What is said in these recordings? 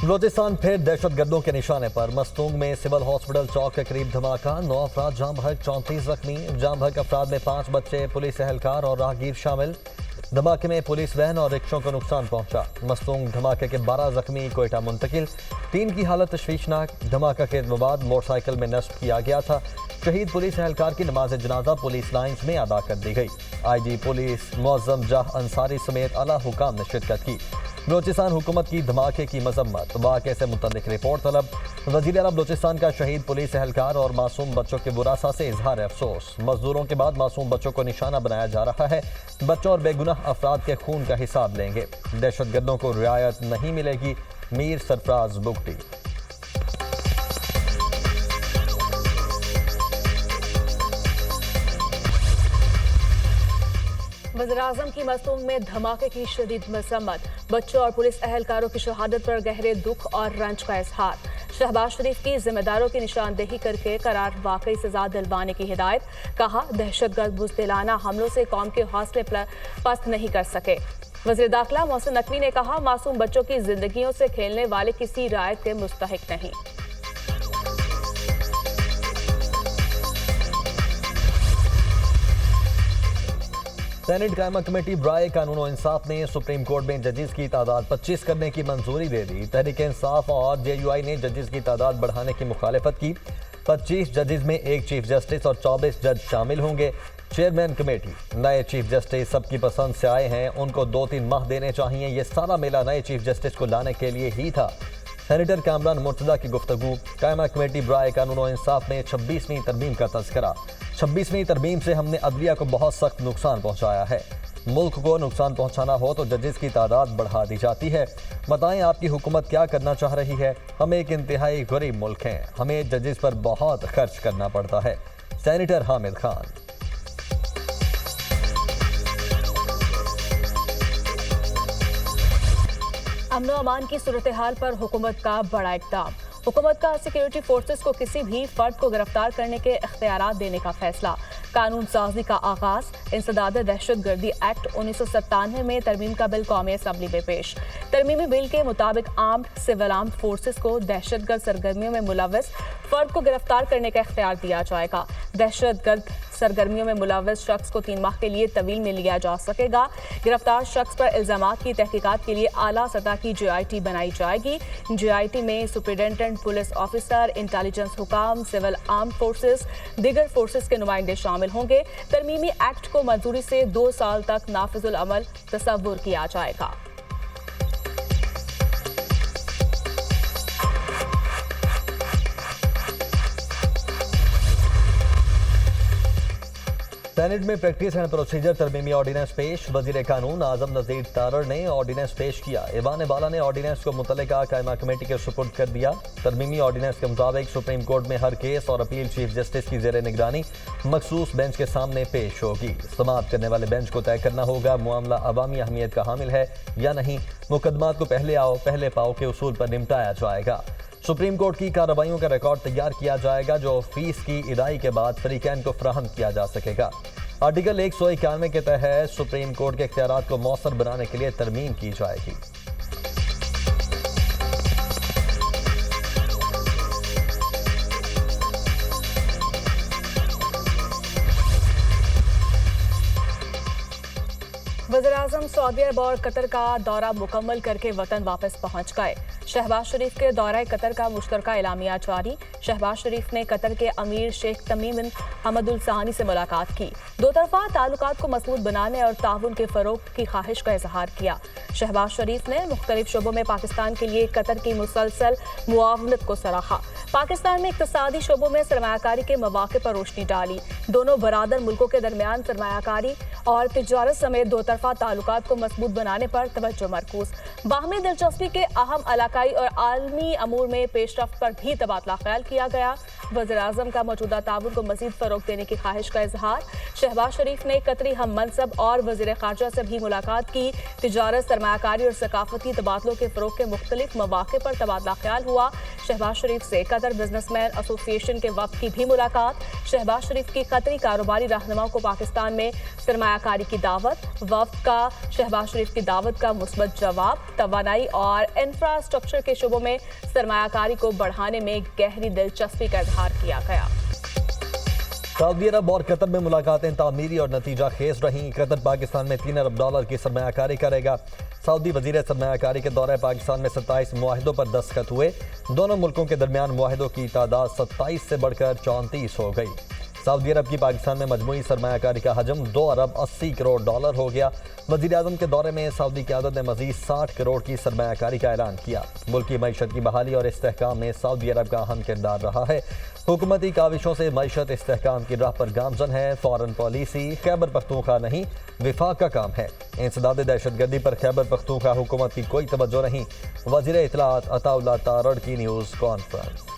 बलूचिस्तान फिर दहशतगर्दों के निशाने पर। मस्तूंग में सिविल हॉस्पिटल चौक के करीब धमाका, 9 अफराद जाम बहक, 34 जख्मी। जाम बहक अफराद में 5 बच्चे, पुलिस एहलकार और राहगीर शामिल। धमाके में पुलिस वैन और रिक्शों को नुकसान पहुंचा। मस्तूंग धमाके के 12 जख्मी कोयटा मुंतकिल, 3 की हालत तशवीशनाक। धमाका के बाद मोटरसाइकिल में नस्ब किया गया था। शहीद पुलिस एहलकार की नमाज जनाजा पुलिस लाइन्स में अदा कर दी गई। IG पुलिस मुअज्जम जाह अंसारी समेत आला हुकाम ने शिरकत की। बलूचिस्तान हुकूमत की धमाके की मजम्मत, वाक़े से मुतल्लिक रिपोर्ट तलब। वज़ीर आला बलूचिस्तान का शहीद पुलिस एहलकार और मासूम बच्चों के बुरासा से इजहार अफसोस। मजदूरों के बाद मासूम बच्चों को निशाना बनाया जा रहा है। बच्चों और बेगुनाह अफराद के खून का हिसाब लेंगे। दहशतगर्दों को रियायत नहीं मिलेगी, मीर सरफराज बुगटी। वज़ीर-ए-आज़म की मस्तूंग में धमाके की शदीद मजम्मत। बच्चों और पुलिस एहलकारों की शहादत पर गहरे दुख और रंज का इजहार। शहबाज शरीफ की जिम्मेदारों की निशानदेही करके करार वाकई सजा दिलवाने की हिदायत। कहा, दहशतगर्द बुज़दिलाना हमलों से कौम के हौसले पस्त नहीं कर सके। वज़ीर दाखिला मोहसिन नकवी ने कहा, मासूम बच्चों की जिंदगियों से खेलने वाले किसी रायत के मुस्तहिक नहीं। सेनेट कायमा कमेटी बराए कानून और इंसाफ ने सुप्रीम कोर्ट में जजेस की तादाद 25 करने की मंजूरी दे दी। तहरीक इंसाफ और JUI ने जजेस की तादाद बढ़ाने की मुखालिफत की। 25 जजेस में 1 चीफ जस्टिस और 24 जज शामिल होंगे। चेयरमैन कमेटी, नए चीफ जस्टिस सबकी पसंद से आए हैं, उनको 2-3 माह देने चाहिए। ये सारा मेला नए चीफ जस्टिस को लाने के लिए ही था। सेनेटर कामरान मुर्तजा की गुफ्तगू। कायमा कमेटी बराए कानून और इंसाफ में 26वीं तरमीम का तज़किरा। 26वीं तरमीम से हमने अदलिया को बहुत सख्त नुकसान पहुंचाया है। मुल्क को नुकसान पहुंचाना हो तो जजेस की तादाद बढ़ा दी जाती है। बताएं आपकी हुकूमत क्या करना चाह रही है। हम एक इंतहाई गरीब मुल्क हैं, हमें जजेस पर बहुत खर्च करना पड़ता है। सेनेटर हामिद खान। अमनो अमान की सूरत हाल पर हुकूमत का बड़ा इक़दाम। हुकूमत का सिक्योरिटी फोर्सेस को किसी भी फर्द को गिरफ्तार करने के इख्तियारात देने का फैसला। कानून साजी का आगाज। इंसदाद दहशतगर्दी एक्ट 1997 में तरमीम का बिल कौमी असम्बली में पेश। तरमीमी बिल के मुताबिक आर्म्ड सिविल आर्म्ड फोर्सेस को दहशतगर्द सरगर्मियों में मुलव्वस फर्द को गिरफ्तार करने का इख्तियार दिया जाएगा। दहशतगर्द सरगर्मियों में मुलव्वस शख्स को 3 माह के लिए तवील में लिया जा सकेगा। गिरफ्तार शख्स पर इल्जामात की तहकीकात के लिए आला सतह की JIT बनाई जाएगी। JIT में सुपरिटेंडेंट पुलिस ऑफिसर, इंटेलिजेंस हुकाम, सिविल आर्म फोर्सेस, दीगर फोर्सेस के नुमाइंदे शामिल होंगे। तरमीमी एक्ट को मंजूरी से 2 साल तक नाफिजुल अमल तसव्वुर किया जाएगा। सेनेट में प्रैक्टिस एंड प्रोसीजर तरमीमी ऑर्डिनेंस पेश। वजीर कानून आजम नज़ीर तारड़ ने ऑर्डिनेंस पेश किया। ईवान बाला ने ऑर्डिनेंस को मुतल्लिका कायमा कमेटी के सुपुर्द कर दिया। तरमीमी ऑर्डिनेंस के मुताबिक सुप्रीम कोर्ट में हर केस और अपील चीफ जस्टिस की ज़ेरे निगरानी मखसूस बेंच के सामने पेश होगी। समाअत करने वाले बेंच को तय करना होगा मामला अवामी अहमियत का हामिल है या नहीं। मुकदमात को पहले आओ पहले पाओ के उसूल पर निपटाया जाएगा। सुप्रीम कोर्ट की कार्रवाइयों का रिकॉर्ड तैयार किया जाएगा जो फीस की इदाई के बाद फरीकैन को फराहम किया जा सकेगा। आर्टिकल 191 के तहत सुप्रीम कोर्ट के इख्तियारात को मौसर बनाने के लिए तरमीम की जाएगी। वज़ीर-ए-आज़म सऊदी अरब और कतर का दौरा मुकम्मल करके वतन वापस पहुंच गए। शहबाज शरीफ के दौरे कतर का मुश्तरका एलामिया जारी। शहबाज शरीफ ने कतर के अमीर शेख तमीम बिन हमद अल सानी से मुलाकात की। दो तरफा ताल्लुकात को मजबूत बनाने और ताउन के फरोग की ख्वाहिश का इजहार किया। शहबाज शरीफ ने मुख्तलिफ शोबों में पाकिस्तान के लिए कतर की मुसलसल मुआवनत को सराहा। पाकिस्तान में इक्तिसादी शोबों में सरमायाकारी के मौके पर रोशनी डाली। दोनों बरादर मुल्कों के दरमियान सरमायाकारी और तिजारत समेत दो तरफा ताल्लुकात को मजबूत बनाने पर तवज्जो मरकूज। बाहमी दिलचस्पी के अहम इलाकाई और आलमी अमूर में पेशरफ्त पर भी तबादला ख्याल किया गया। वज़ीर-ए-आज़म का मौजूदा ताउन को मज़ीद फ़रोग़ देने की ख्वाहिश का इजहार। शहबाज शरीफ ने कतरी हम मनसब और वज़ीर ख़ारजा से भी मुलाकात की। तिजारत, सरमायाकारी और सकाफती तबादलों के फ़रोग़ के मुख्तलिफ मौक़े पर तबादला ख्याल हुआ। शहबाज शरीफ से कतर बिजनेसमैन एसोसिएशन के वफ़द की भी मुलाकात। शहबाज शरीफ की कतरी कारोबारी रहनुमाओं को पाकिस्तान में सरमायाकारी की दावत। वफ़द का शहबाज शरीफ की दावत का मुस्बत जवाब। तवानाई और इंफ्रास्ट्रक्चर के शोबों में सरमायाकारी को बढ़ाने में गहरी दिलचस्पी का इजहार किया गया। सऊदी अरब और कतर में मुलाकातें तामीरी और नतीजा खेज रहीं। कतर पाकिस्तान में $3 अरब की सरमायाकारी करेगा। सऊदी वजीर सरमायाकारी के दौरे पाकिस्तान में 27 मुआहिदों पर दस्तखत हुए। दोनों मुल्कों के दरमियान मुआहिदों की तादाद 27 से बढ़कर 34 हो गई। सऊदी अरब की पाकिस्तान में मजमूई सरमायाकारी का हजम $2 अरब 80 करोड़ हो गया। वज़ीर-ए-आज़म के दौरे में सऊदी क़यादत ने मज़ीद 60 करोड़ की सरमायाकारी का ऐलान किया। मुल्क की मईशत की बहाली और इस्तेहकाम में सऊदी अरब का अहम किरदार रहा है। हुकूमती काविशों से मईशत इस्तेहकाम की राह पर गामजन है। फॉरेन पॉलिसी खैबर पख्तूनख्वा नहीं, विफाक का काम है। इंसदाद दहशतगर्दी पर खैबर पख्तूनख्वा हुकूमत की कोई तवज्जो नहीं। वज़ीर इत्तलात अताउल्लाह तारड़ की न्यूज़ कॉन्फ्रेंस।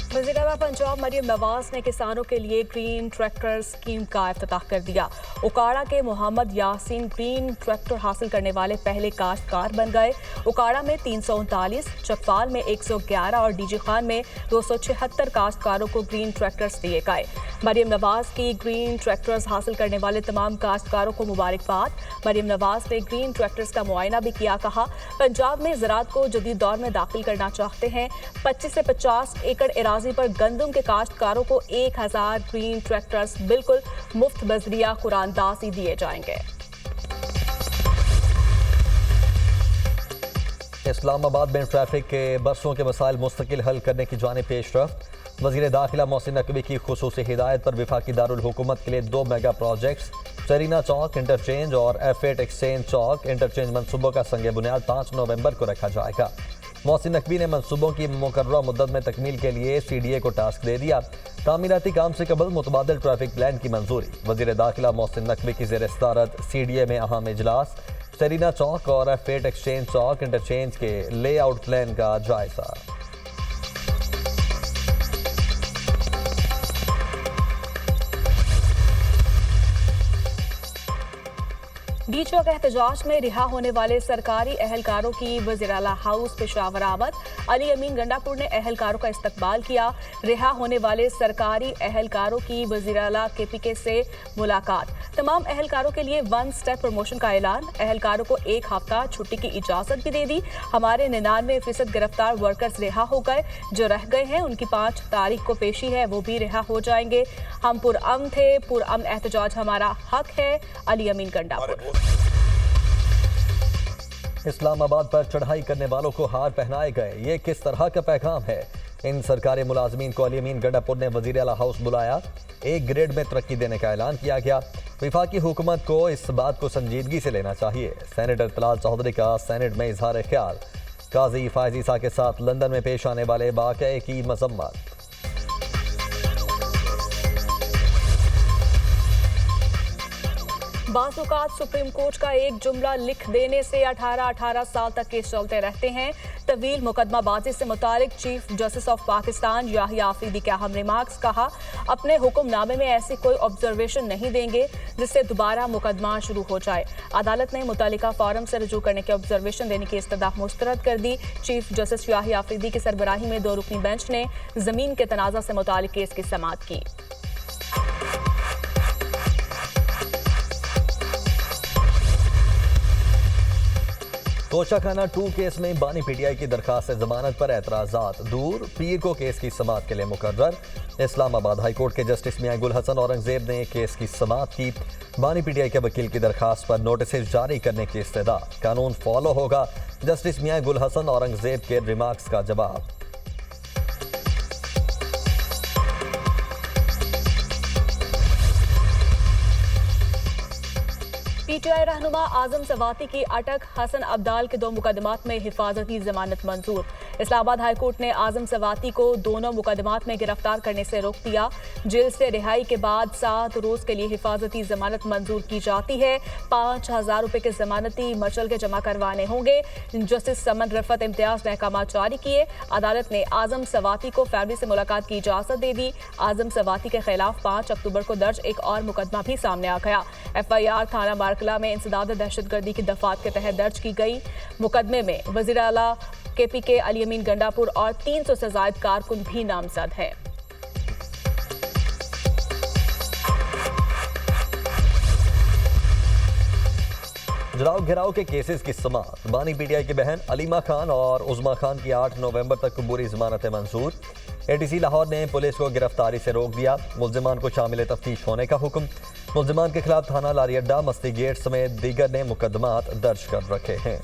वज़ीर आला पंजाब मरियम नवाज ने किसानों के लिए ग्रीन ट्रैक्टर स्कीम का इफ्तिताह कर दिया। उकाड़ा के मोहम्मद यासीन ग्रीन ट्रैक्टर हासिल करने वाले पहले काश्तकार बन गए। उकाड़ा में 339, चकपाल में 111 और डीजी खान में 276 काश्तकारों को ग्रीन ट्रैक्टर्स दिए गए। मरियम नवाज की ग्रीन ट्रैक्टर्स हासिल करने वाले तमाम काश्तकारों को मुबारकबाद। मरियम नवाज ने ग्रीन ट्रैक्टर्स का मुआयना भी किया। कहा, पंजाब में ज़राअत को जदीद दौर में दाखिल करना चाहते हैं। 25 से 50 एकड़ एराजी पर गंदम के काश्तकारों को 1000 ग्रीन ट्रैक्टर्स बिल्कुल मुफ्त बजरिया कुरानदाजी दिए जाएंगे। इस्लामाबाद में ट्रैफिक के बरसों के मसाइल मुस्तकिल हल करने की जानिब पेशरफ्त। वज़ीर दाखिला मोहसिन नकवी की खुसूसी हिदायत पर वफाकी दारुल हुकूमत के लिए 2 मेगा प्रोजेक्ट्स चरीना चौक इंटरचेंज और F8 एक्सचेंज चौक इंटरचेंज मनसूबों का संग बुनियाद 5 नवंबर को रखा जाएगा। मोहसिन नकवी ने मनसूबों की मुकर्ररा मुद्दत में तकमील के लिए CDA को टास्क दे दिया। तामीराती काम से कबल मुतबादिल ट्रैफिक प्लान की मंजूरी। वज़ीर दाखिला मोहसिन नकवी की ज़ेर सदारत CDA में अहम इजलास। चरीना चौक और F8 एक्सचेंज चौक इंटरचेंज के लेआउट प्लान का जायजा। डीचो के एहतजाज में रिहा होने वाले सरकारी एहलकारों की वज़ीर आला हाउस पेशावर आमद। अली अमीन गंडापुर ने एहलकारों का इस्तकबाल किया। रिहा होने वाले सरकारी एहलकारों की वज़ीर आला KPK से मुलाकात। तमाम एहलकारों के लिए 1 स्टेप प्रमोशन का ऐलान। एहलकारों को 1 हफ्ता छुट्टी की इजाज़त भी दे दी। हमारे 99% गिरफ्तार वर्कर्स रिहा हो गए। जो रह गए हैं उनकी 5 तारीख को पेशी है, वो भी रिहा हो जाएंगे। हम पुरअमन थे, पुरअमन एहतजाज हमारा हक है। अली अमीन गंडापुर। इस्लामाबाद पर चढ़ाई करने वालों को हार पहनाए गए, ये किस तरह का पैगाम है? इन सरकारी मुलाजमीन को अली अमीन गंडापुर ने वज़ीर आला हाउस बुलाया। 1 ग्रेड में तरक्की देने का ऐलान किया गया। वफाकी हुकूमत को इस बात को संजीदगी से लेना चाहिए। सेनेटर तलाल चौधरी का सेनेट में इजहार ख्याल। काजी फायजी सा के साथ लंदन में पेश आने वाले वाक़ये की मजम्मत। बाज़ औक़ात सुप्रीम कोर्ट का एक जुमला लिख देने से 18 साल तक केस चलते रहते हैं। तवील मुकदमाबाजी से मुतालिक chief justice of Pakistan Yahya Afridi के अहम रिमार्क्स। कहा, अपने हुक्मनामे में ऐसी कोई ऑब्जर्वेशन नहीं देंगे जिससे दोबारा मुकदमा शुरू हो जाए। अदालत ने मुतल्लिका फॉरम से रजू करने की ऑब्जर्वेशन देने की इस्तदा मुस्तरद कर दी। चीफ जस्टिस याहिया आफरीदी की सरबराही में 2 रुकनी बेंच ने जमीन के तनाज़ा से मुतालिक केस की समाअत की। तोशाखाना 2 केस में बानी PTI की दरखास्त जमानत पर एतराज़ात दूर। पीर को केस की समाअत के लिए मुकर्रर। इस्लामाबाद हाई कोर्ट के जस्टिस मियां गुल हसन औरंगजेब ने केस की समाअत की। बानी PTI के वकील की दरखास्त पर नोटिस जारी करने की इस्तदा। कानून फॉलो होगा। जस्टिस मियां गुल हसन औरंगजेब के रिमार्क्स का जवाब। PTI रहनुमा आजम सवाती की अटक। हसन अब्दाल के 2 मुकदमात में हिफाजती जमानत मंजूर। इस्लामाबाद हाईकोर्ट ने आजम सवाती को दोनों मुकदमात में गिरफ्तार करने से रोक दिया। जेल से रिहाई के बाद 7 रोज के लिए हिफाजती जमानत मंजूर की जाती है। 5,000 रुपए के जमानती मचल के जमा करवाने होंगे। जस्टिस समन रफत इम्तियाज ने अहकामात जारी किए। अदालत ने आजम सवाती को फैमिली से मुलाकात की इजाजत दे दी। आजम सवाती के खिलाफ 5 अक्टूबर को दर्ज एक और मुकदमा भी सामने आ गया। FIR थाना मारकला में इंसदाद दहशतगर्दी की दफात के तहत दर्ज की गई। मुकदमे में वजीर आला KPK अली अमीन गंडापुर और 300 से ज्यादा कारकुन भी नामजद है। जराव घिराव के केसेस की समाअत। बानी PTI की बहन अलीमा खान और उज़मा खान की 8 नवंबर तक कबूरी जमानतें मंजूर। ATC लाहौर ने पुलिस को गिरफ्तारी से रोक दिया। मुल्जिमान को शामिल तफ्तीश होने का हुक्म। मुल्जिमान के खिलाफ थाना लारी अड्डा, मस्ती गेट समेत दीगर ने मुकदमात दर्ज कर रखे हैं।